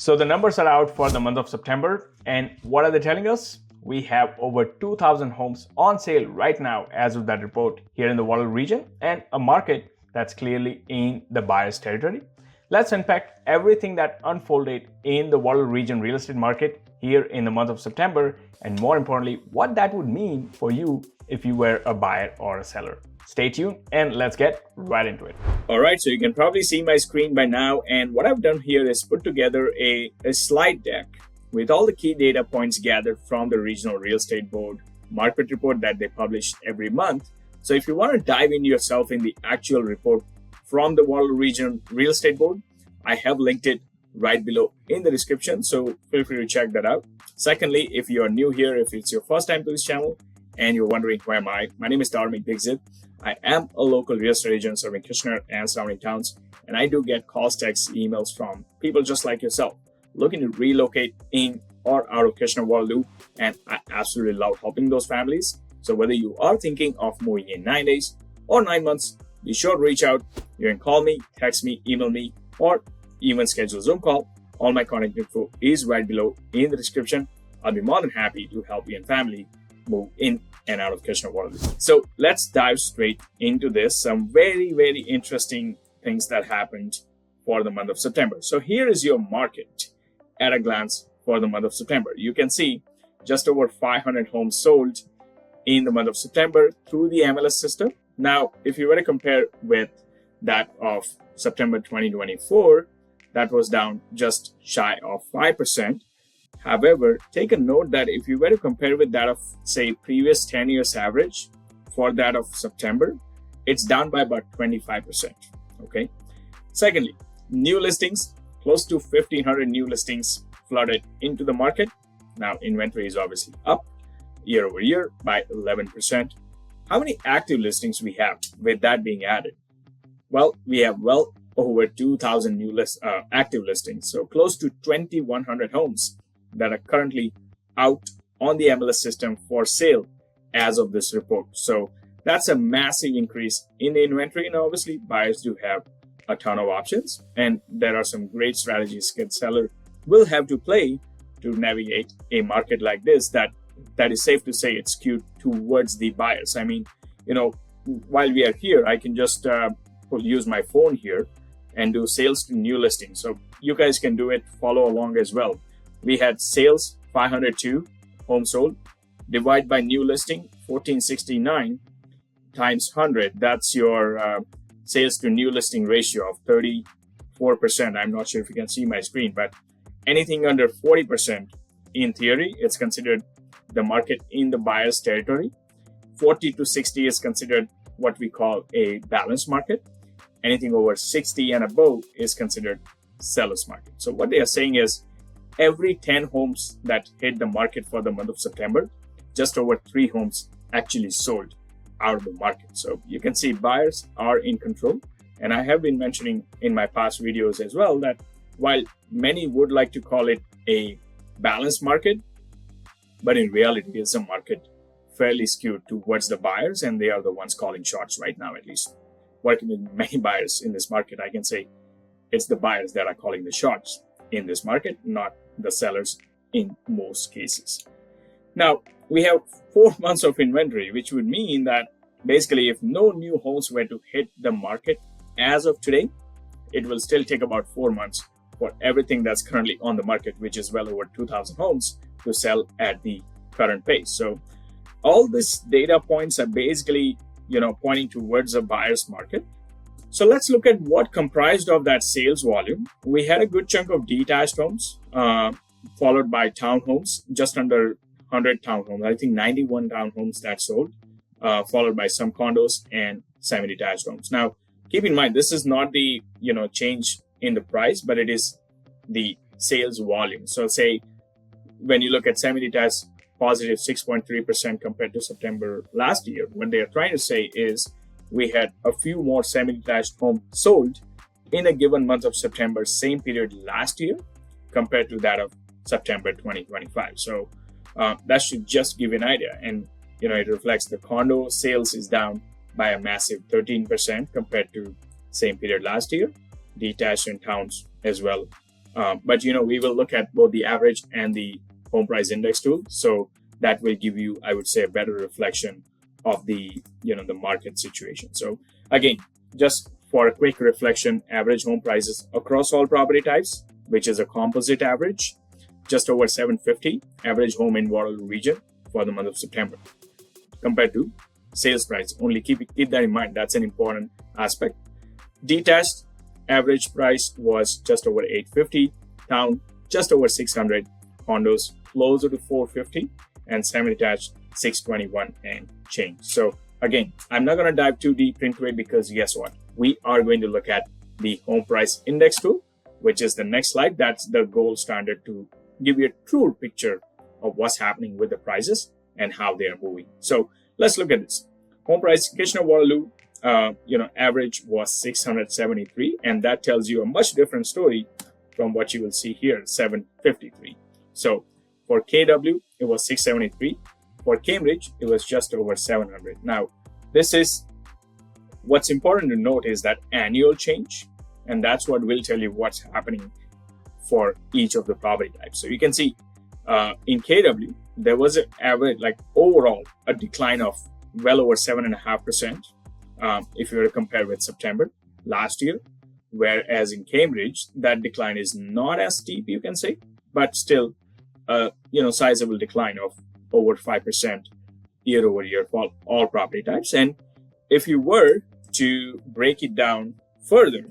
So the numbers are out for the month of September, and what are they telling us? We have over 2,000 homes on sale right now as of that report here in the Waterloo region, and a market that's clearly in the buyer's territory. Let's unpack everything that unfolded in the Waterloo region real estate market here in the month of September, and more importantly, what that would mean for you if you were a buyer or a seller. Stay tuned and let's get right into it. All right, so you can probably see my screen by now, and what I've done here is put together a slide deck with all the key data points gathered from the Regional Real Estate Board market report that they publish every month. So if you want to dive in yourself in the actual report from the Waterloo Region Real Estate Board, I have linked it right below in the description, so feel free to check that out. Secondly, if you are new here, if it's your first time to this channel and you're wondering who am I, my name is Dharmik Dixit. I am a local real estate agent serving Kitchener and surrounding towns, and I do get calls, texts, emails from people just like yourself looking to relocate in or out of Kitchener-Waterloo, and I absolutely love helping those families. So whether you are thinking of moving in 9 days or 9 months, be sure to reach out. You can call me, text me, email me, or even schedule a Zoom call. All my contact info is right below in the description. I'll be more than happy to help you and family move in and out of Kitchener-Waterloo. So let's dive straight into this. Some very, very interesting things that happened for the month of September. So here is your market at a glance for the month of September. You can see just over 500 homes sold in the month of September through the MLS system. Now, if you were to compare with that of September 2024, that was down just shy of 5%. However, take a note that if you were to compare with that of, say, previous 10 years average for that of September, it's down by about 25%. Okay. Secondly, new listings, close to 1,500 new listings flooded into the market. Now, inventory is obviously up year over year by 11%. How many active listings we have with that being added? Well, we have well over 2,000 new active listings, so close to 2,100 homes that are currently out on the MLS system for sale as of this report. So that's a massive increase in the inventory, and obviously buyers do have a ton of options, and there are some great strategies that seller will have to play to navigate a market like this that is safe to say it's skewed towards the buyers. I mean, while we are here, I can just use my phone here and do sales to new listings. So you guys can do it, follow along as well. We had sales 502 homes sold, divide by new listing 1469 times 100. That's your sales to new listing ratio of 34%. I'm not sure if you can see my screen, but anything under 40% in theory, it's considered the market in the buyer's territory. 40 to 60 is considered what we call a balanced market. Anything over 60 and above is considered seller's market. So what they are saying is every 10 homes that hit the market for the month of September, just over 3 homes actually sold out of the market. So you can see buyers are in control. And I have been mentioning in my past videos as well that while many would like to call it a balanced market, but in reality it's a market fairly skewed towards the buyers, and they are the ones calling shots right now. At least working with many buyers in this market, I can say it's the buyers that are calling the shots in this market, not the sellers in most cases. Now, we have 4 months of inventory, which would mean that basically if no new homes were to hit the market as of today, it will still take about 4 months for everything that's currently on the market, which is well over 2,000 homes, to sell at the current pace. So all these data points are basically, pointing towards a buyer's market. So let's look at what comprised of that sales volume. We had a good chunk of detached homes, followed by townhomes, just under 100 townhomes. I think 91 townhomes that sold, followed by some condos and semi-detached homes. Now, keep in mind, this is not the, change in the price, but it is the sales volume. So say when you look at semi-detached, positive 6.3% compared to September last year, what they are trying to say is we had a few more semi-detached homes sold in a given month of September, same period last year, compared to that of September 2025. So that should just give you an idea. And, it reflects the condo sales is down by a massive 13% compared to same period last year. Detached and towns as well But we will look at both the average and the home price index tool. So that will give you, I would say, a better reflection of the the market situation. So again, just for a quick reflection, average home prices across all property types, which is a composite average, just over 750 average home in Waterloo region for the month of September, compared to sales price. Only keep that in mind. That's an important aspect. Detached average price was just over 850, town just over 600, condos closer to 450, and semi-detached 621 and change. So again, I'm not going to dive too deep into it because guess what? We are going to look at the home price index tool, which is the next slide. That's the gold standard to give you a true picture of what's happening with the prices and how they are moving. So let's look at this. Home price Kitchener-Waterloo, average was 673, and that tells you a much different story from what you will see here, 753. So for KW, it was 673. For Cambridge, it was just over 700. Now, this is what's important to note is that annual change, and that's what will tell you what's happening for each of the property types. So you can see in KW, there was an average, overall, a decline of well over 7.5%. If you were to compare with September last year, whereas in Cambridge, that decline is not as steep, you can say, but still, sizable decline of over 5% year over year for all property types. And if you were to break it down further,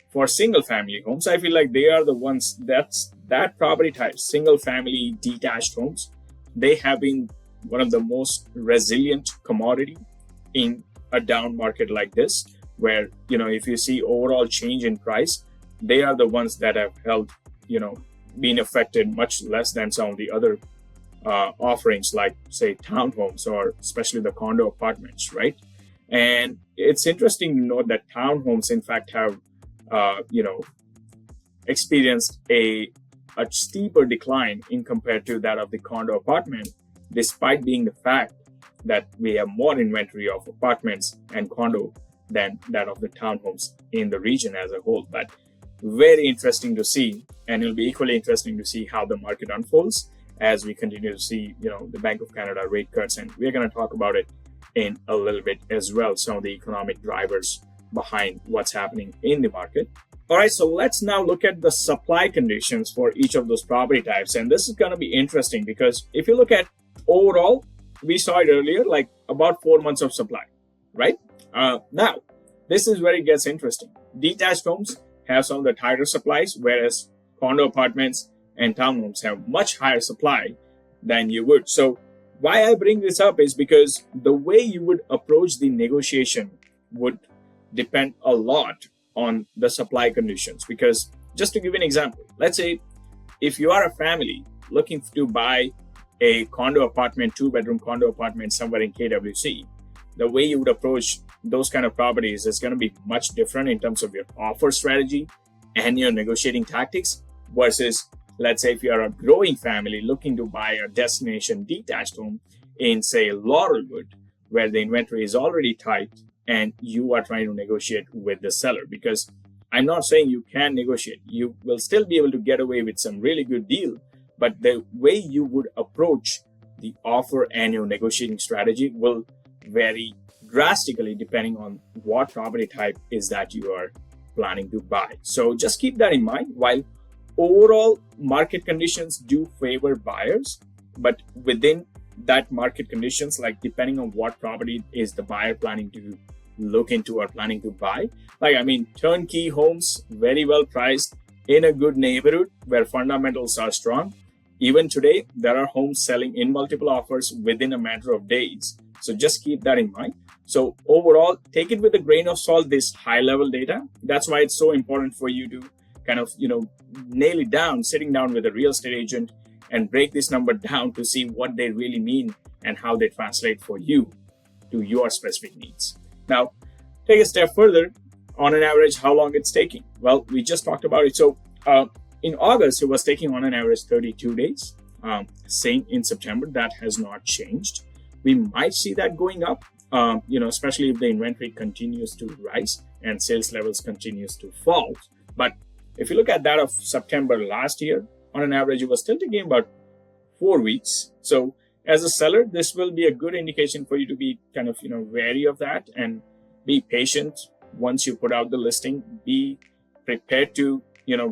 for single family homes, I feel like they are the ones that property type, single family detached homes, they have been one of the most resilient commodity in a down market like this, where, if you see overall change in price, they are the ones that have held, been affected much less than some of the other offerings like, say, townhomes or especially the condo apartments, right? And it's interesting to note that townhomes, in fact, have, experienced a steeper decline in compared to that of the condo apartment, despite being the fact that we have more inventory of apartments and condo than that of the townhomes in the region as a whole. But very interesting to see, and it'll be equally interesting to see how the market unfolds as we continue to see, the Bank of Canada rate cuts, and we're going to talk about it in a little bit as well, some of the economic drivers behind what's happening in the market. All right, so let's now look at the supply conditions for each of those property types. And this is going to be interesting because if you look at overall, we saw it earlier, like about 4 months of supply, right? Now, this is where it gets interesting. Detached homes have some of the tighter supplies, whereas condo apartments and townhomes have much higher supply than you would. So why I bring this up is because the way you would approach the negotiation would depend a lot on the supply conditions. Because just to give you an example, let's say if you are a family looking to buy a condo apartment, 2-bedroom condo apartment somewhere in KWC, the way you would approach those kind of properties is going to be much different in terms of your offer strategy and your negotiating tactics versus, let's say, if you are a growing family looking to buy a destination detached home in, say, Laurelwood, where the inventory is already tight and you are trying to negotiate with the seller. Because I'm not saying you can negotiate. You will still be able to get away with some really good deal, but the way you would approach the offer and your negotiating strategy will vary drastically depending on what property type is that you are planning to buy. So just keep that in mind. While overall market conditions do favor buyers, but within that market conditions, like depending on what property is the buyer planning to look into or planning to buy, turnkey homes, very well priced in a good neighborhood where fundamentals are strong. Even today, there are homes selling in multiple offers within a matter of days. So just keep that in mind. So overall, take it with a grain of salt, this high level data. That's why it's so important for you to kind of, nail it down, sitting down with a real estate agent and break this number down to see what they really mean and how they translate for you to your specific needs. Now, take a step further. On an average, how long it's taking? Well, we just talked about it. So in August, it was taking on an average 32 days. Same in September, that has not changed. We might see that going up, especially if the inventory continues to rise and sales levels continues to fall. But If you look at that of September last year, on an average, it was still taking about 4 weeks. So as a seller, this will be a good indication for you to be kind of, wary of that and be patient. Once you put out the listing, be prepared to,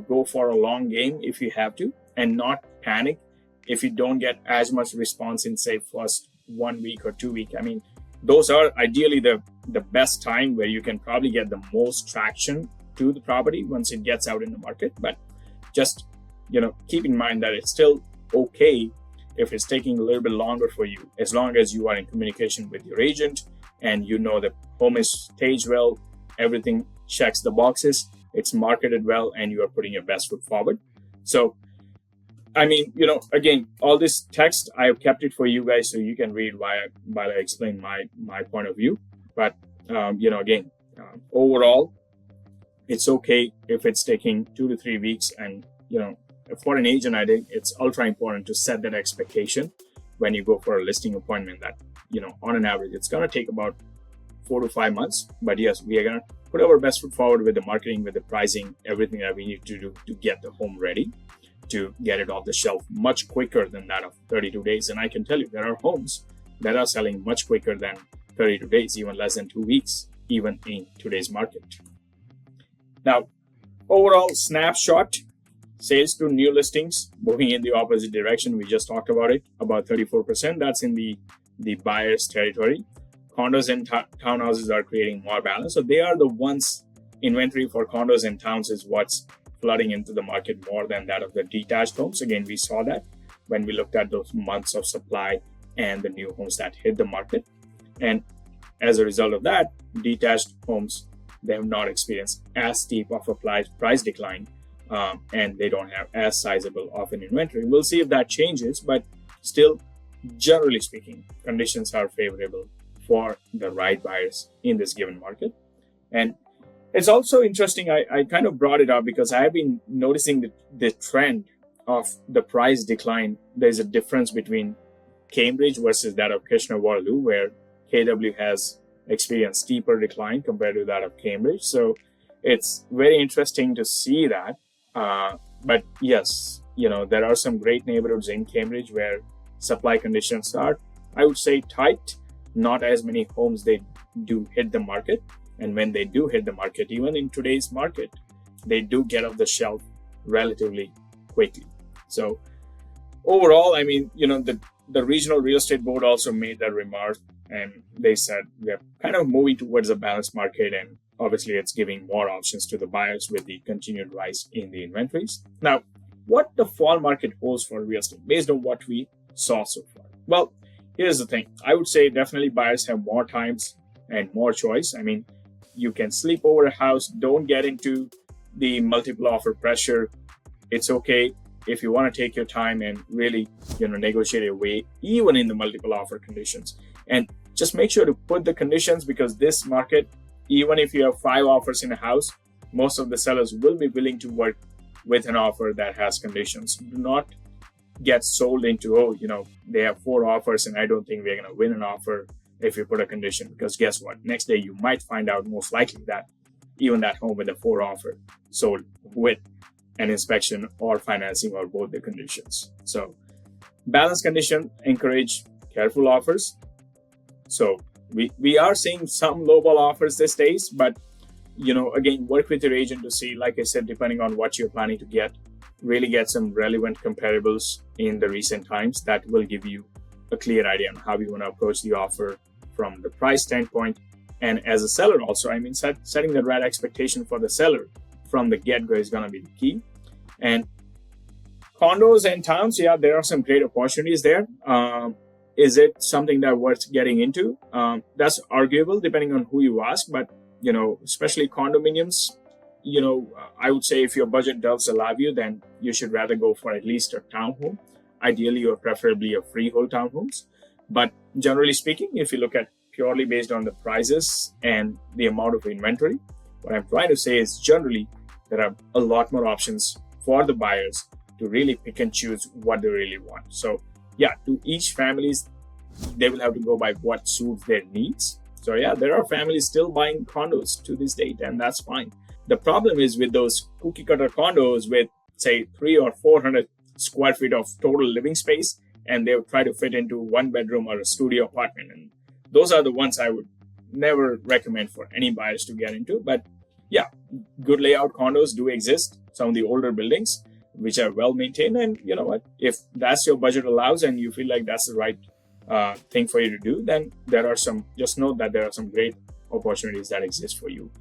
go for a long game if you have to, and not panic if you don't get as much response in, say, first 1 week or 2 weeks. I mean, those are ideally the best time where you can probably get the most traction to the property once it gets out in the market. But just, keep in mind that it's still okay if it's taking a little bit longer for you, as long as you are in communication with your agent and the home is staged well, everything checks the boxes, it's marketed well, and you are putting your best foot forward. So, I mean, again, all this text, I have kept it for you guys so you can read while I explain my point of view. But, again, overall, it's okay if it's taking 2 to 3 weeks. And, for an agent, I think it's ultra important to set that expectation when you go for a listing appointment that, on an average, it's going to take about 4 to 5 months. But yes, we are going to put our best foot forward with the marketing, with the pricing, everything that we need to do to get the home ready, to get it off the shelf much quicker than that of 32 days. And I can tell you, there are homes that are selling much quicker than 32 days, even less than 2 weeks, even in today's market. Now, overall snapshot, sales to new listings moving in the opposite direction. We just talked about it, about 34%. That's in the buyer's territory. Condos and townhouses are creating more balance. So they are the ones, inventory for condos and towns is what's flooding into the market more than that of the detached homes. Again, we saw that when we looked at those months of supply and the new homes that hit the market. And as a result of that, detached homes, they have not experienced as steep of a price decline, and they don't have as sizable of an inventory. We'll see if that changes, but still, generally speaking, conditions are favorable for the right buyers in this given market. And it's also interesting, I kind of brought it up because I have been noticing the trend of the price decline. There's a difference between Cambridge versus that of Kitchener-Waterloo, where KW has experienced steeper decline compared to that of Cambridge. So it's very interesting to see that. But yes, there are some great neighborhoods in Cambridge where supply conditions are, I would say, tight. Not as many homes they do hit the market. And when they do hit the market, even in today's market, they do get off the shelf relatively quickly. So overall, I mean, the regional real estate board also made that remark, and they said we're kind of moving towards a balanced market, and obviously it's giving more options to the buyers with the continued rise in the inventories. Now, what the fall market holds for real estate based on what we saw so far? Well, here's the thing. I would say definitely buyers have more times and more choice. I mean, you can sleep over a house. Don't get into the multiple offer pressure. It's okay if you want to take your time and really, negotiate your way, even in the multiple offer conditions. And just make sure to put the conditions, because this market, even if you have 5 offers in a house, most of the sellers will be willing to work with an offer that has conditions. Do not get sold into, they have 4 offers and I don't think we're going to win an offer if you put a condition, because guess what? Next day, you might find out most likely that even that home with a 4 offer sold with an inspection or financing or both the conditions. So balanced condition encourage careful offers. So we are seeing some lowball offers these days, but again, work with your agent to see, like I said, depending on what you're planning to get, really get some relevant comparables in the recent times that will give you a clear idea on how you want to approach the offer from the price standpoint. And as a seller also, I mean, setting the right expectation for the seller from the get-go is going to be the key. And condos and towns, yeah, there are some great opportunities there. Is it something that worth getting into? That's arguable depending on who you ask, but especially condominiums, I would say if your budget does allow you, then you should rather go for at least a townhome, ideally or preferably a freehold townhomes. But generally speaking, if you look at purely based on the prices and the amount of inventory, what I'm trying to say is generally there are a lot more options for the buyers to really pick and choose what they really want. So yeah, to each families, they will have to go by what suits their needs. So yeah, there are families still buying condos to this date, and that's fine. The problem is with those cookie cutter condos with say 300 or 400 square feet of total living space, and they'll try to fit into one bedroom or a studio apartment. And those are the ones I would never recommend for any buyers to get into. But yeah, good layout condos do exist, some of the older buildings, which are well maintained. And you know what, if that's your budget allows and you feel like that's the right thing for you to do, then just know that there are some great opportunities that exist for you.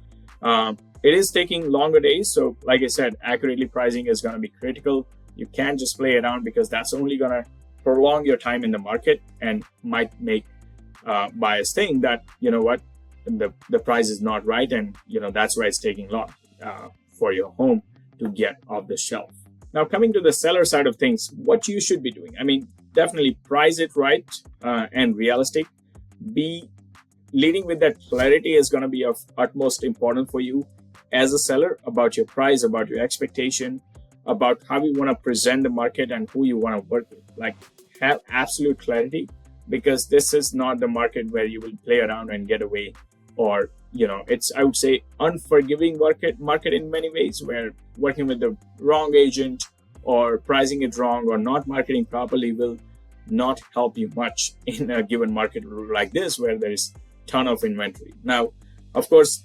It is taking longer days. So like I said, accurately pricing is going to be critical. You can't just play around, because that's only going to prolong your time in the market and might make buyers think that, you know what, the price is not right. And, you know, that's why it's taking long for your home to get off the shelf. Now, coming to the seller side of things, what you should be doing. I mean, definitely price it right and realistic. Be leading with that clarity is going to be of utmost importance for you as a seller about your price, about your expectation, about how you want to present the market and who you want to work with. Like, have absolute clarity, because this is not the market where you will play around and get away, or, you know, it's, I would say, unforgiving market in many ways, where working with the wrong agent or pricing it wrong or not marketing properly will not help you much in a given market like this, where there is ton of inventory. Now, of course,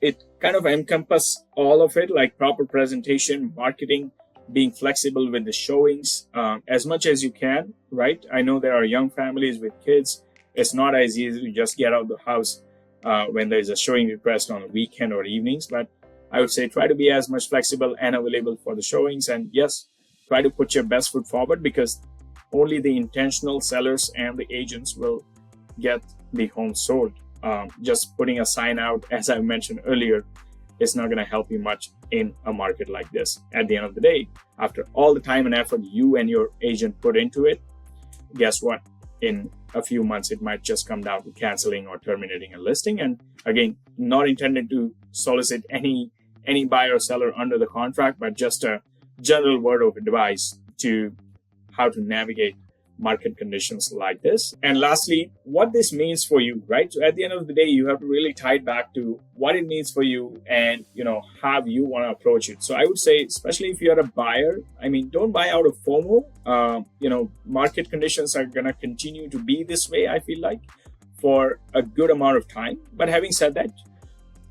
it kind of encompass all of it, like proper presentation, marketing, being flexible with the showings as much as you can, right? I know there are young families with kids. It's not as easy to just get out of the house when there's a showing request on a weekend or evenings, but I would say try to be as much flexible and available for the showings. And yes, try to put your best foot forward, because only the intentional sellers and the agents will get the home sold. Just putting a sign out, as I mentioned earlier, is not going to help you much in a market like this. At the end of the day, after all the time and effort you and your agent put into it, guess what? In a few months, it might just come down to canceling or terminating a listing. And again, not intended to solicit any buyer or seller under the contract, but just a general word of advice to how to navigate market conditions like this. And lastly, what this means for you, right? So at the end of the day, you have to really tie it back to what it means for you and, you know, how you want to approach it. So I would say, especially if you're a buyer, I mean, don't buy out of FOMO. Market conditions are going to continue to be this way, I feel like, for a good amount of time. But having said that,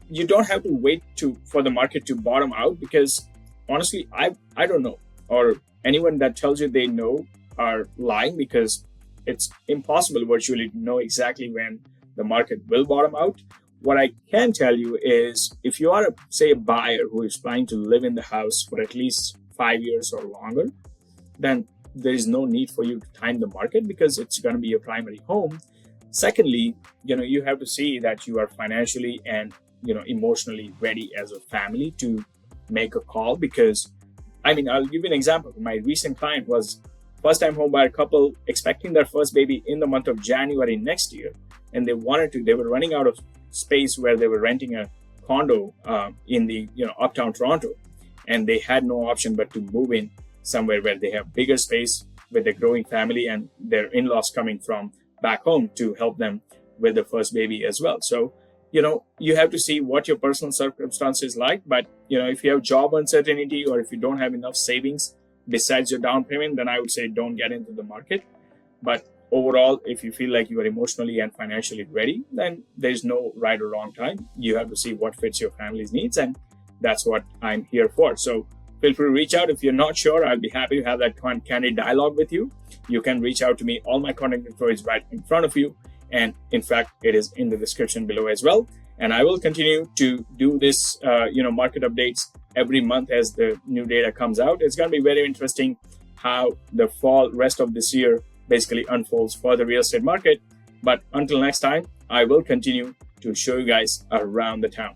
you don't have to wait for the market to bottom out, because honestly, I don't know, or anyone that tells you they know are lying, because it's impossible virtually to know exactly when the market will bottom out. What I can tell you is, if you are a buyer who is planning to live in the house for at least 5 years or longer, then there is no need for you to time the market, because it's going to be your primary home. Secondly, you have to see that you are financially and emotionally ready as a family to make a call, because I'll give you an example. My recent client was first-time homebuyer couple expecting their first baby in the month of January next year, and they were running out of space where they were renting a condo in the uptown Toronto, and they had no option but to move in somewhere where they have bigger space with a growing family and their in-laws coming from back home to help them with the first baby as well. So you have to see what your personal circumstances like, but if you have job uncertainty or if you don't have enough savings besides your down payment, then I would say don't get into the market. But overall, if you feel like you are emotionally and financially ready, then there's no right or wrong time. You have to see what fits your family's needs, and that's what I'm here for. So feel free to reach out. If you're not sure, I'll be happy to have that candid dialogue with you. You can reach out to me. All my contact info is right in front of you. And in fact, it is in the description below as well. And I will continue to do this, market updates every month as the new data comes out. It's going to be very interesting how the rest of this year basically unfolds for the real estate market. But until next time, I will continue to show you guys around the town.